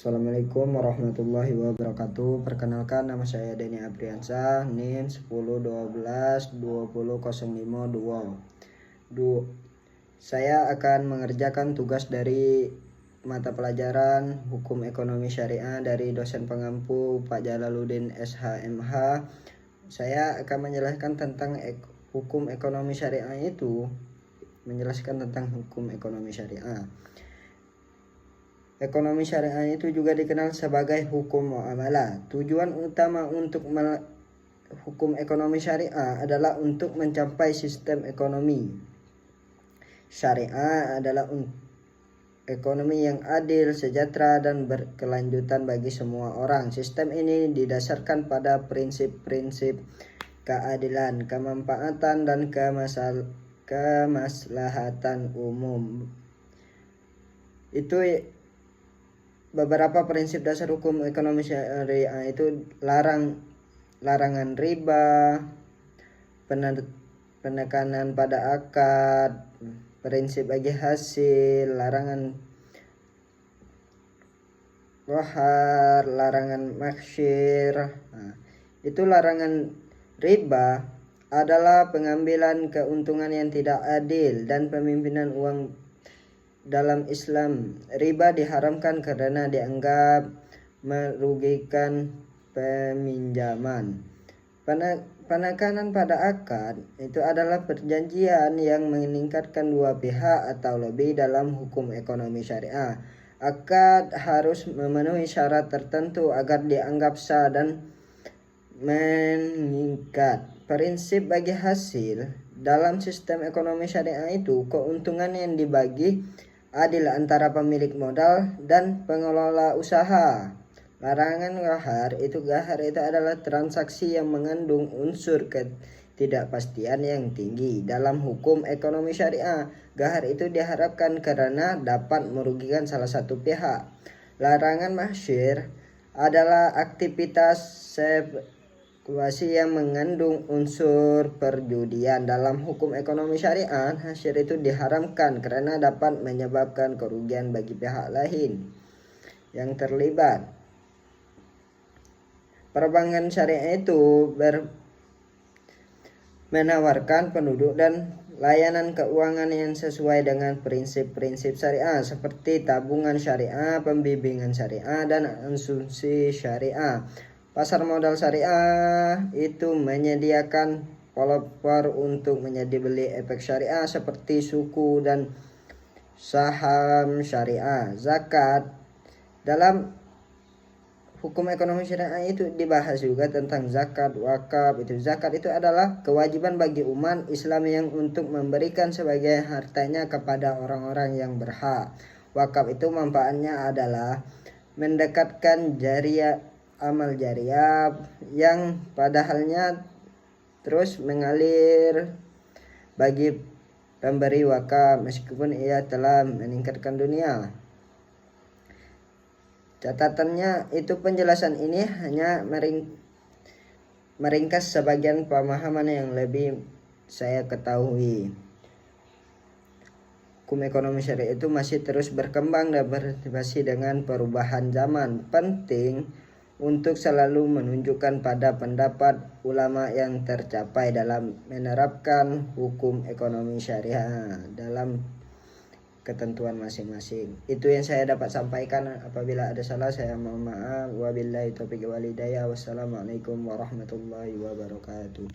Assalamualaikum warahmatullahi wabarakatuh. Perkenalkan, nama saya Denny Apriansyah, NIM 1012200522. Saya akan mengerjakan tugas dari mata pelajaran Hukum Ekonomi Syariah dari dosen pengampu Pak Jalaluddin SHMH. Saya akan menjelaskan tentang hukum ekonomi syariah itu, hukum ekonomi syariah. Ekonomi syariah itu juga dikenal sebagai hukum muamalah. Tujuan utama untuk hukum ekonomi syariah adalah untuk mencapai sistem ekonomi. Syariah adalah ekonomi yang adil, sejahtera, dan berkelanjutan bagi semua orang. Sistem ini didasarkan pada prinsip-prinsip keadilan, kemanfaatan, dan kemaslahatan umum. Itu beberapa prinsip dasar hukum ekonomi syariah itu larangan riba, penekanan pada akad, prinsip bagi hasil, larangan wahar, larangan maksyir. Itu larangan riba adalah pengambilan keuntungan yang tidak adil dan pemimpinan uang. Dalam Islam, riba diharamkan karena dianggap merugikan peminjaman. Penekanan pada akad itu adalah perjanjian yang meningkatkan dua pihak atau lebih dalam hukum ekonomi syariah. Akad harus memenuhi syarat tertentu agar dianggap sah dan mengikat. Prinsip bagi hasil dalam sistem ekonomi syariah itu keuntungan yang dibagi adil antara pemilik modal dan pengelola usaha. Larangan gahar itu adalah transaksi yang mengandung unsur ketidakpastian yang tinggi. Dalam hukum ekonomi syariah, gahar itu diharapkan karena dapat merugikan salah satu pihak. Larangan mahsyir adalah aktivitas spekulasi yang mengandung unsur perjudian. Dalam hukum ekonomi syariah, hasil itu diharamkan karena dapat menyebabkan kerugian bagi pihak lain yang terlibat. Perbankan syariah itu menawarkan penduduk dan layanan keuangan yang sesuai dengan prinsip-prinsip syariah seperti tabungan syariah, pembimbingan syariah, dan asuransi syariah. Pasar modal syariah itu menyediakan pelopor untuk menjadi beli efek syariah seperti suku dan saham syariah. Zakat. Dalam hukum ekonomi syariah itu dibahas juga tentang zakat, wakaf. Zakat itu adalah kewajiban bagi umat Islam yang untuk memberikan sebagai hartanya kepada orang-orang yang berhak. Wakaf itu manfaatnya adalah mendekatkan amal jariah yang padahalnya terus mengalir bagi pemberi wakaf meskipun ia telah meninggalkan dunia. Catatannya itu penjelasan ini hanya meringkas sebagian pemahaman yang lebih saya ketahui. Hukum ekonomi syariah itu masih terus berkembang dan beradaptasi dengan perubahan zaman. Penting untuk selalu menunjukkan pada pendapat ulama yang tercapai dalam menerapkan hukum ekonomi syariah dalam ketentuan masing-masing. Itu yang saya dapat sampaikan. Apabila ada salah saya mohon maaf. Wabillahi taufiq wal hidayah. Wassalamualaikum warahmatullahi wabarakatuh.